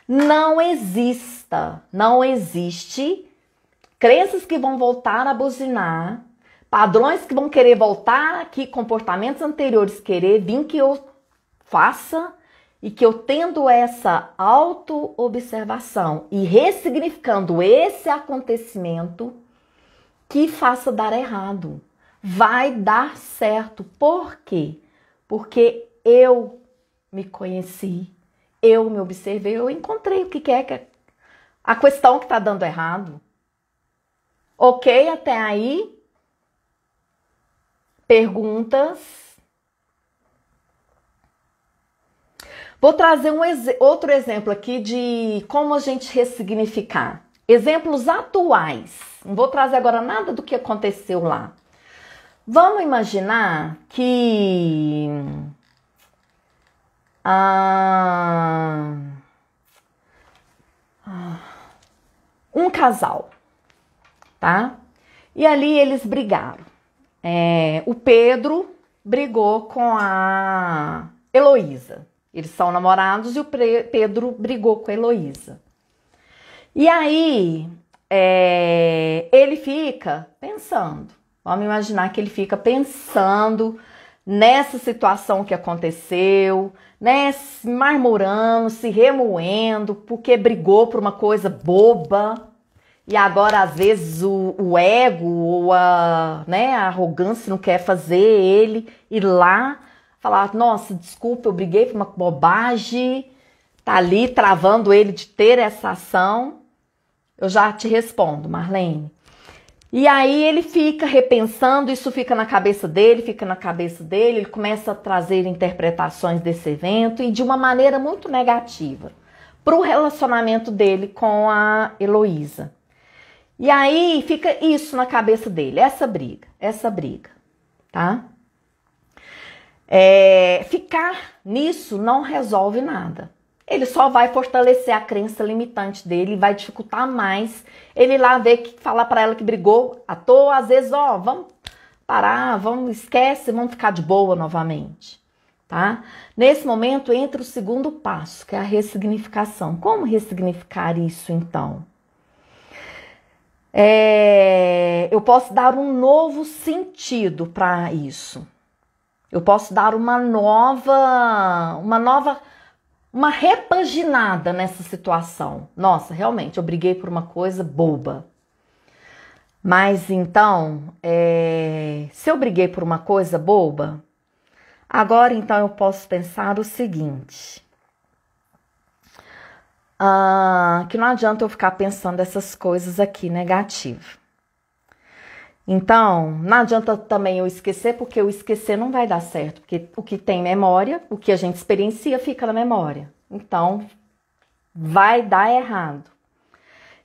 Não existe crenças que vão voltar a buzinar, padrões que vão querer voltar aqui, comportamentos anteriores querer vir que eu faça e que eu tendo essa auto-observação e ressignificando esse acontecimento que faça dar errado. Vai dar certo. Por quê? Porque eu me conheci. Eu me observei, eu encontrei o que é a questão que está dando errado. Ok, até aí? Perguntas? Vou trazer outro exemplo aqui de como a gente ressignificar. Exemplos atuais. Não vou trazer agora nada do que aconteceu lá. Vamos imaginar que um casal, tá? E ali eles brigaram. O Pedro brigou com a Heloísa. Eles são namorados e o Pedro brigou com a Heloísa. E aí ele fica pensando. Vamos imaginar que ele fica pensando nessa situação que aconteceu, né, se marmorando, se remoendo, porque brigou por uma coisa boba, e agora às vezes o ego ou a arrogância não quer fazer ele ir lá, falar, nossa, desculpa, eu briguei por uma bobagem, tá ali travando ele de ter essa ação. Eu já te respondo, Marlene. E aí ele fica repensando, isso fica na cabeça dele, ele começa a trazer interpretações desse evento e de uma maneira muito negativa para o relacionamento dele com a Heloísa. E aí fica isso na cabeça dele, essa briga, tá? Ficar nisso não resolve nada. Ele só vai fortalecer a crença limitante dele, vai dificultar mais ele ir lá ver, falar para ela que brigou à toa, às vezes, vamos parar, esquece, vamos ficar de boa novamente, tá? Nesse momento entra o segundo passo, que é a ressignificação. Como ressignificar isso, então? Eu posso dar um novo sentido para isso. Eu posso dar uma repaginada nessa situação. Nossa, realmente, eu briguei por uma coisa boba. Mas então, se eu briguei por uma coisa boba, agora então eu posso pensar o seguinte. Que não adianta eu ficar pensando essas coisas aqui negativas. Então, não adianta também eu esquecer, porque o esquecer não vai dar certo. Porque o que tem memória, o que a gente experiencia, fica na memória. Então, vai dar errado.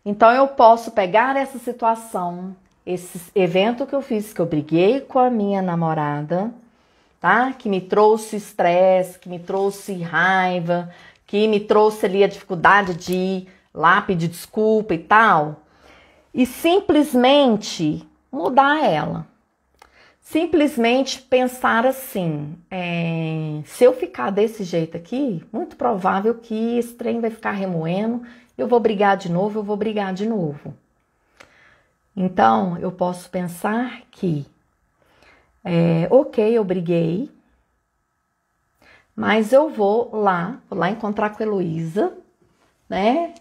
Então, eu posso pegar essa situação, esse evento que eu fiz, que eu briguei com a minha namorada, tá? Que me trouxe estresse, que me trouxe raiva, que me trouxe ali a dificuldade de ir lá pedir desculpa e tal. E simplesmente mudar ela. Simplesmente pensar assim, se eu ficar desse jeito aqui, muito provável que esse trem vai ficar remoendo, eu vou brigar de novo, Então, eu posso pensar que, ok, eu briguei, mas eu vou lá encontrar com a Heloísa, né?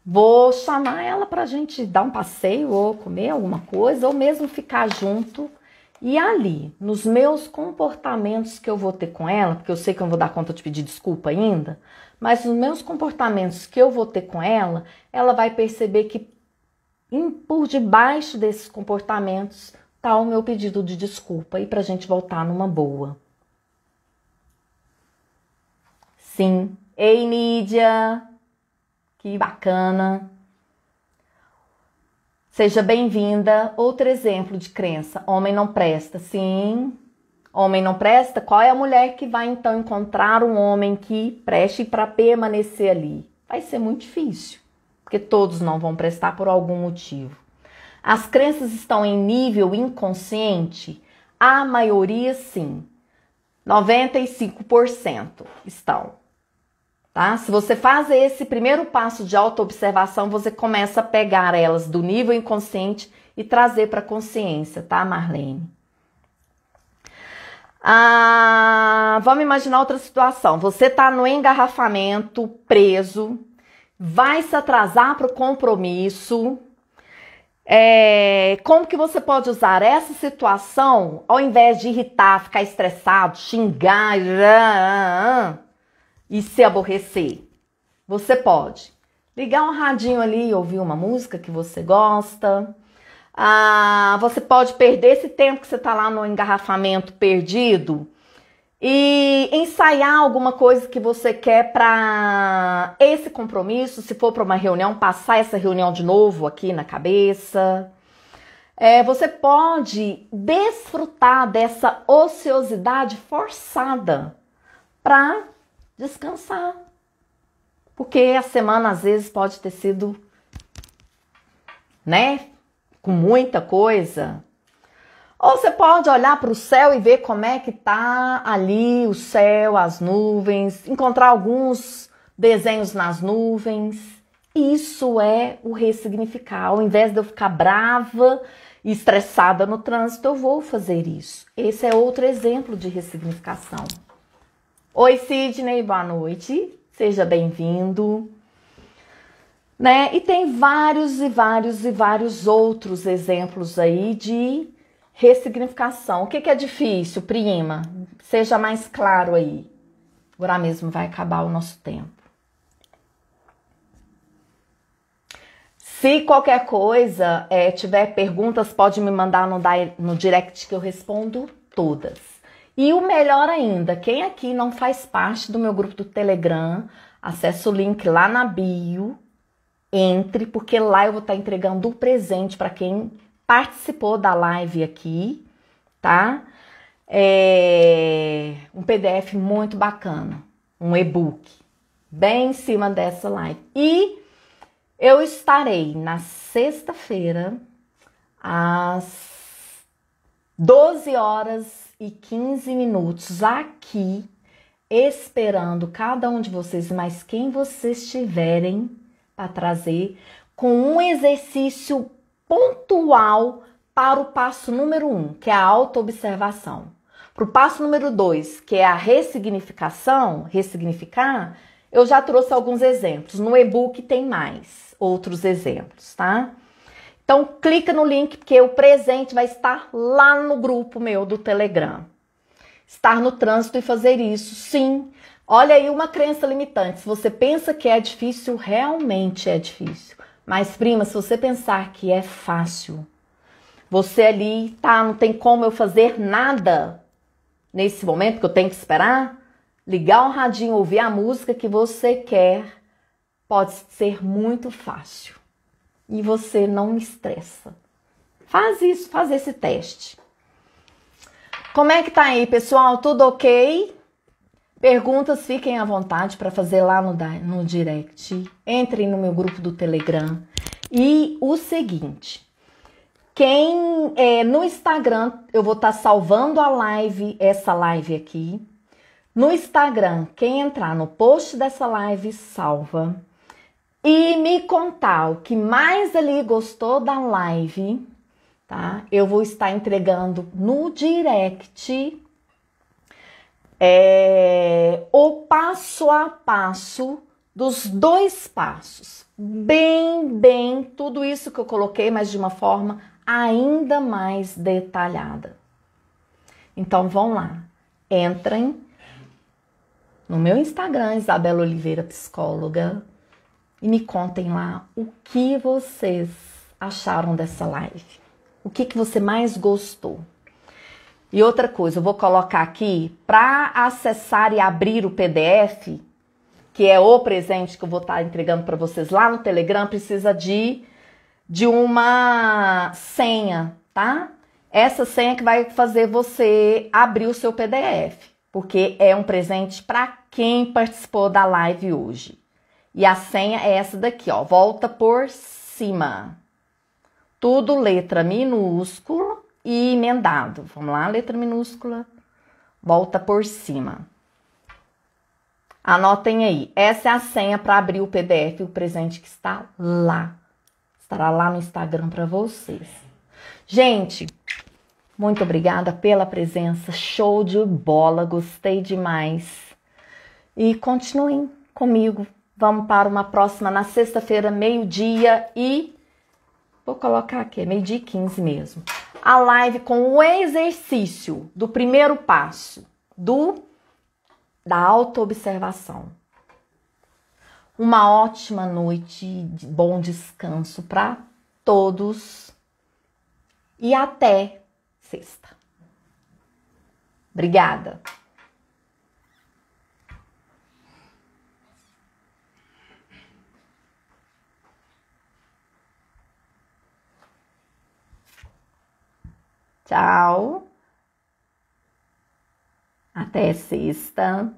Vou chamar ela pra gente dar um passeio ou comer alguma coisa, ou mesmo ficar junto. E ali, nos meus comportamentos que eu vou ter com ela, porque eu sei que eu não vou dar conta de pedir desculpa ainda, mas nos meus comportamentos que eu vou ter com ela, ela vai perceber que por debaixo desses comportamentos tá o meu pedido de desculpa e pra gente voltar numa boa. Sim. Ei, Nídia! Que bacana! Seja bem-vinda. Outro exemplo de crença. Homem não presta. Sim. Homem não presta? Qual é a mulher que vai então encontrar um homem que preste para permanecer ali? Vai ser muito difícil, porque todos não vão prestar por algum motivo. As crenças estão em nível inconsciente? A maioria sim. 95% estão. Tá? Se você faz esse primeiro passo de autoobservação, você começa a pegar elas do nível inconsciente e trazer para a consciência, tá, Marlene? Vamos imaginar outra situação. Você está no engarrafamento, preso, vai se atrasar para o compromisso. Como que você pode usar essa situação, ao invés de irritar, ficar estressado, xingar e se aborrecer? Você pode ligar um radinho ali e ouvir uma música que você gosta. Você pode perder esse tempo que você está lá no engarrafamento perdido e ensaiar alguma coisa que você quer para esse compromisso. Se for para uma reunião, passar essa reunião de novo aqui na cabeça. Você pode desfrutar dessa ociosidade forçada para descansar, porque a semana às vezes pode ter sido, né, com muita coisa. Ou você pode olhar para o céu e ver como é que tá ali o céu, as nuvens, encontrar alguns desenhos nas nuvens. Isso é o ressignificar. Ao invés de eu ficar brava e estressada no trânsito, eu vou fazer isso. Esse é outro exemplo de ressignificação. Oi, Sidney, boa noite. Seja bem-vindo. Né? E tem vários outros exemplos aí de ressignificação. O que é difícil, prima? Seja mais claro aí. Agora mesmo vai acabar o nosso tempo. Se qualquer coisa tiver perguntas, pode me mandar no direct que eu respondo todas. E o melhor ainda, quem aqui não faz parte do meu grupo do Telegram, acesse o link lá na bio, entre, porque lá eu vou estar entregando um presente para quem participou da live aqui, tá? um PDF muito bacana, um e-book, bem em cima dessa live. E eu estarei na sexta-feira, às 12h15 aqui, esperando cada um de vocês, mas quem vocês tiverem para trazer, com um exercício pontual para o passo número 1, que é a autoobservação. Para o passo número 2, que é a ressignificação, ressignificar, eu já trouxe alguns exemplos. No e-book tem mais outros exemplos, tá? Então, clica no link, porque o presente vai estar lá no grupo meu do Telegram. Estar no trânsito e fazer isso, sim. Olha aí uma crença limitante. Se você pensa que é difícil, realmente é difícil. Mas, prima, se você pensar que é fácil, você ali, tá, não tem como eu fazer nada nesse momento, que eu tenho que esperar, ligar o radinho, ouvir a música que você quer, pode ser muito fácil. E você não estressa. Faz isso, faz esse teste. Como é que tá aí, pessoal? Tudo ok? Perguntas, fiquem à vontade para fazer lá no direct. Entrem no meu grupo do Telegram. E o seguinte, no Instagram, eu vou estar salvando a live, essa live aqui. No Instagram, quem entrar no post dessa live, salva. E me contar o que mais ali gostou da live, tá? Eu vou estar entregando no direct o passo a passo dos 2 passos. Bem, tudo isso que eu coloquei, mas de uma forma ainda mais detalhada. Então, vão lá. Entrem no meu Instagram, Isabela Oliveira Psicóloga, e me contem lá o que vocês acharam dessa live. O que você mais gostou. E outra coisa, eu vou colocar aqui, para acessar e abrir o PDF, que é o presente que eu vou estar entregando para vocês lá no Telegram, precisa de uma senha, tá? Essa senha que vai fazer você abrir o seu PDF, porque é um presente para quem participou da live hoje. E a senha é essa daqui, ó, volta por cima. Tudo letra minúscula e emendado. Vamos lá, letra minúscula, volta por cima. Anotem aí, essa é a senha para abrir o PDF, o presente que está lá. Estará lá no Instagram para vocês. Gente, muito obrigada pela presença, show de bola, gostei demais. E continuem comigo. Vamos para uma próxima na sexta-feira, meio-dia e... Vou colocar aqui, meio-dia e 15 mesmo. A live com o exercício do primeiro passo, da autoobservação. Uma ótima noite, de bom descanso para todos e até sexta. Obrigada. Tchau. Até sexta.